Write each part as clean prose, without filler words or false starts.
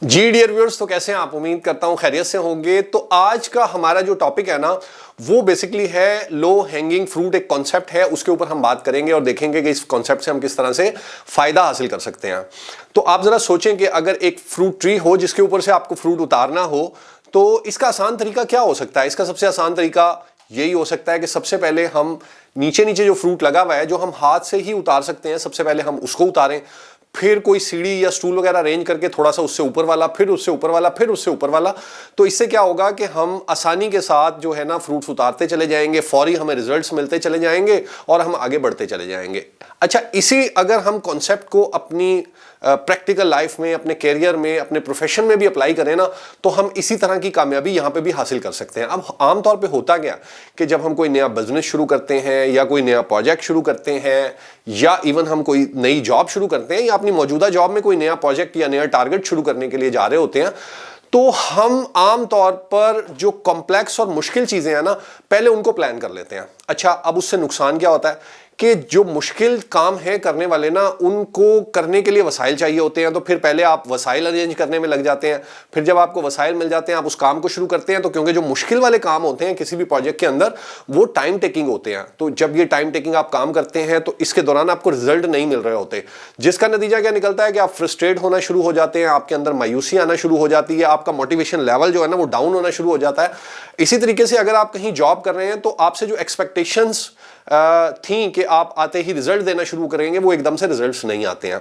جی dear viewers, تو کیسے ہیں آپ؟ امید کرتا ہوں خیریت سے ہوں گے۔ تو آج کا ہمارا جو ٹاپک ہے نا وہ بیسیکلی ہے لو ہینگنگ فروٹ، ایک کانسیپٹ ہے، اس کے اوپر ہم بات کریں گے اور دیکھیں گے کہ اس کانسیپٹ سے ہم کس طرح سے فائدہ حاصل کر سکتے ہیں۔ تو آپ ذرا سوچیں کہ اگر ایک فروٹ ٹری ہو جس کے اوپر سے آپ کو فروٹ اتارنا ہو تو اس کا آسان طریقہ کیا ہو سکتا ہے؟ اس کا سب سے آسان طریقہ یہی ہو سکتا ہے کہ سب سے پہلے ہم نیچے جو فروٹ لگا ہوا ہے جو ہم ہاتھ سے ہی اتار سکتے ہیں، سب سے پہلے ہم اس کو اتاریں، پھر کوئی سیڑھی یا سٹول وغیرہ ارینج کر کے تھوڑا سا اس سے اوپر والا، پھر اس سے اوپر والا، پھر اس سے اوپر والا۔ تو اس سے کیا ہوگا کہ ہم آسانی کے ساتھ جو ہے نا فروٹس اتارتے چلے جائیں گے، فوری ہمیں ریزلٹس ملتے چلے جائیں گے اور ہم آگے بڑھتے چلے جائیں گے۔ اچھا، اسی اگر ہم کانسیپٹ کو اپنی پریکٹیکل لائف میں، اپنے کیریئر میں، اپنے پروفیشن میں بھی اپلائی کریں نا تو ہم اسی طرح کی کامیابی یہاں پہ بھی حاصل کر سکتے ہیں۔ اب عام طور پہ ہوتا کیا کہ جب ہم کوئی نیا بزنس شروع کرتے ہیں یا کوئی نیا پروجیکٹ شروع کرتے ہیں یا ایون ہم کوئی نئی جاب شروع کرتے ہیں یا اپنی موجودہ جاب میں کوئی نیا پروجیکٹ یا نیا ٹارگٹ شروع کرنے کے لیے جا رہے ہوتے ہیں، تو ہم عام طور پر جو کمپلیکس اور مشکل چیزیں ہیں نا پہلے ان کو پلان کر لیتے ہیں۔ اچھا، اب اس سے نقصان کیا ہوتا ہے کہ جو مشکل کام ہے کرنے والے نا ان کو کرنے کے لیے وسائل چاہیے ہوتے ہیں، تو پھر پہلے آپ وسائل ارینج کرنے میں لگ جاتے ہیں، پھر جب آپ کو وسائل مل جاتے ہیں آپ اس کام کو شروع کرتے ہیں، تو کیونکہ جو مشکل والے کام ہوتے ہیں کسی بھی پروجیکٹ کے اندر وہ ٹائم ٹیکنگ ہوتے ہیں، تو جب یہ ٹائم ٹیکنگ آپ کام کرتے ہیں تو اس کے دوران آپ کو رزلٹ نہیں مل رہے ہوتے، جس کا نتیجہ کیا نکلتا ہے کہ آپ فرسٹریٹ ہونا شروع ہو جاتے ہیں، آپ کے اندر مایوسی آنا شروع ہو جاتی ہے، آپ کا موٹیویشن لیول جو ہے نا وہ ڈاؤن ہونا شروع ہو جاتا ہے۔ اسی طریقے سے اگر آپ کہیں جاب کر رہے ہیں تو آپ سے جو ایکسپیکٹیشنز تھیں کہ آپ آتے ہی رزلٹ دینا شروع کریں گے وہ ایک دم سے رزلٹس نہیں آتے ہیں،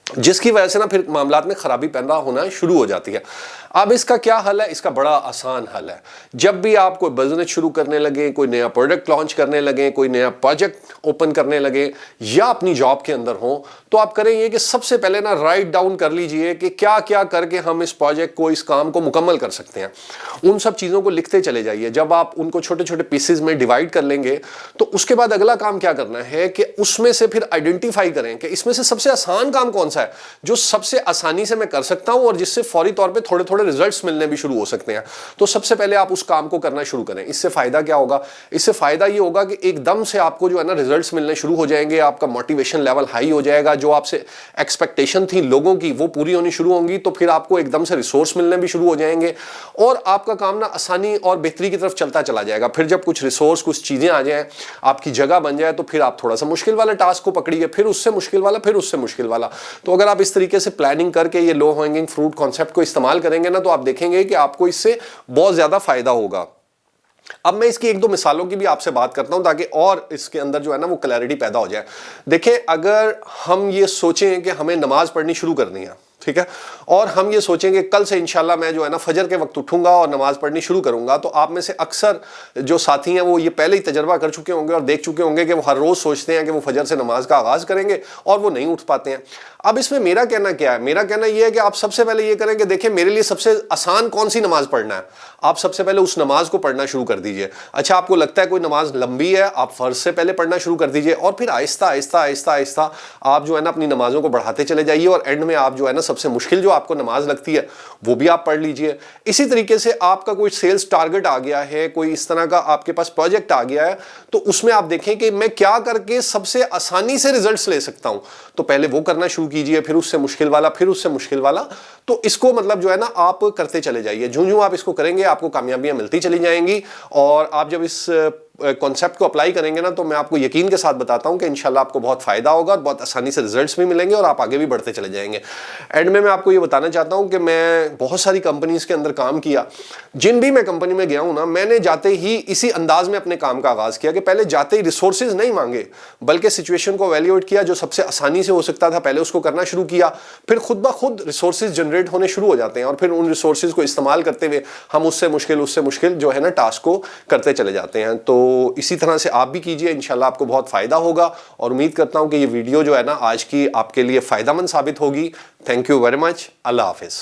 جس کی وجہ سے نا پھر معاملات میں خرابی پیدا ہونا شروع ہو جاتی ہے۔ اب اس کا کیا حل ہے؟ اس کا بڑا آسان حل ہے۔ جب بھی آپ کوئی بزنس شروع کرنے لگیں، کوئی نیا پروڈکٹ لانچ کرنے لگیں، کوئی نیا پروجیکٹ اوپن کرنے لگیں یا اپنی جاب کے اندر ہوں، تو آپ کریں یہ کہ سب سے پہلے نا رائٹ ڈاؤن کر لیجئے کہ کیا کیا کر کے ہم اس پروجیکٹ کو، اس کام کو مکمل کر سکتے ہیں۔ ان سب چیزوں کو لکھتے چلے جائیے۔ جب آپ ان کو چھوٹے چھوٹے پیسز میں ڈیوائڈ کر لیں گے تو اس کے بعد اگلا کام کیا کرنا ہے کہ اس میں سے پھر آئیڈینٹیفائی کریں کہ اس میں سے سب سے آسان کام کون سا ہے جو سب سے آسانی سے میں کر سکتا ہوں اور جس سے فوری طور پہ تھوڑے تھوڑے ریزلٹس ملنے بھی شروع ہو سکتے ہیں۔ تو سب سے پہلے آپ اس کام کو کرنا شروع کریں۔ اس سے فائدہ کیا ہوگا؟ اس سے فائدہ یہ ہوگا کہ ایک دم سے آپ کو جو ہے نا ریزلٹس ملنے شروع ہو جائیں گے، آپ کا موٹیویشن لیول ہائی ہو جائے گا، جو آپ سے ایکسپیکٹیشن تھی لوگوں کی وہ پوری ہونی شروع ہوں گی، تو پھر آپ کو ایک دم سے ریسورس ملنے بھی شروع ہو جائیں گے اور آپ کا کام نا آسانی اور بہتری کی طرف چلتا چلا جائے گا۔ پھر جب کچھ ریسورس، کچھ چیزیں آ جائیں، آپ کی جگہ بن جائے، تو پھر آپ تھوڑا سا مشکل والا ٹاسک کو پکڑیے، پھر اس سے مشکل والا، پھر اس سے مشکل والا۔ تو اگر آپ اس طریقے سے پلاننگ کر کے یہ لو ہینگنگ فروٹ کانسیپٹ کو استعمال کریں گے نا تو آپ دیکھیں گے کہ آپ کو اس سے بہت زیادہ فائدہ ہوگا۔ اب میں اس کی ایک دو مثالوں کی بھی آپ سے بات کرتا ہوں تاکہ اور اس کے اندر جو ہے نا وہ کلیئرٹی پیدا ہو جائے۔ دیکھیں، اگر ہم یہ سوچیں کہ ہمیں نماز پڑھنی شروع کرنی ہے، ٹھیک ہے، اور ہم یہ سوچیں کہ کل سے انشاءاللہ میں جو ہے نا فجر کے وقت اٹھوں گا اور نماز پڑھنی شروع کروں گا، تو آپ میں سے اکثر جو ساتھی ہیں وہ یہ پہلے ہی تجربہ کر چکے ہوں گے اور دیکھ چکے ہوں گے کہ وہ ہر روز سوچتے ہیں کہ وہ فجر سے نماز کا آغاز کریں گے اور وہ نہیں اٹھ پاتے ہیں۔ اب اس میں میرا کہنا کیا ہے؟ میرا کہنا یہ ہے کہ آپ سب سے پہلے یہ کریں کہ دیکھیں میرے لیے سب سے آسان کون سی نماز پڑھنا ہے، آپ سب سے پہلے اس نماز کو پڑھنا شروع کر دیجئے۔ اچھا، آپ کو لگتا ہے کوئی نماز لمبی ہے، آپ فرض سے پہلے پڑھنا شروع کر دیجئے اور پھر آہستہ آہستہ آہستہ آہستہ آپ جو ہے نا اپنی نمازوں کو بڑھاتے چلے جائیے اور اینڈ میں آپ جو ہے نا سب سے مشکل جو آپ کو نماز لگتی ہے وہ بھی آپ پڑھ لیجئے۔ اسی طریقے سے آپ کا کوئی سیلز ٹارگٹ آ گیا ہے، کوئی اس طرح کا آپ کے پاس پروجیکٹ آ گیا ہے، تو اس میں آپ دیکھیں کہ میں کیا کر کے سب سے آسانی سے ریزلٹس لے سکتا ہوں، تو پہلے وہ کرنا شروع کیجئے، پھر اس سے مشکل والا، پھر اس سے مشکل والا۔ تو اس کو مطلب جو ہے نا آپ کرتے چلے جائیے، جوں آپ اس کو کریں گے آپ کو کامیابیاں ملتی چلی جائیں گی، اور آپ جب اس کانسیپٹ کو اپلائی کریں گے نا تو میں آپ کو یقین کے ساتھ بتاتا ہوں کہ انشاءاللہ آپ کو بہت فائدہ ہوگا اور بہت آسانی سے ریزلٹس بھی ملیں گے اور آپ آگے بھی بڑھتے چلے جائیں گے۔ اینڈ میں آپ کو یہ بتانا چاہتا ہوں کہ میں بہت ساری کمپنیز کے اندر کام کیا، جن بھی میں کمپنی میں گیا ہوں نا، میں نے جاتے ہی اسی انداز میں اپنے کام کا آغاز کیا کہ پہلے جاتے ہی ریسورسز نہیں مانگے بلکہ سچویشن کو ایویلیویٹ کیا، جو سب سے آسانی سے ہو سکتا تھا پہلے اس کو کرنا شروع کیا، پھر خود بخود ریسورسز جنریٹ ہونے شروع ہو جاتے ہیں اور پھر ان ریسورسز کو استعمال کرتے ہوئے ہم اس سے مشکل جو ہے نا ٹاسک کو کرتے چلے جاتے ہیں۔ تو اسی طرح سے آپ بھی کیجئے، انشاءاللہ آپ کو بہت فائدہ ہوگا، اور امید کرتا ہوں کہ یہ ویڈیو جو ہے نا آج کی آپ کے لیے فائدہ مند ثابت ہوگی۔ تھینک یو ویری مچ، اللہ حافظ۔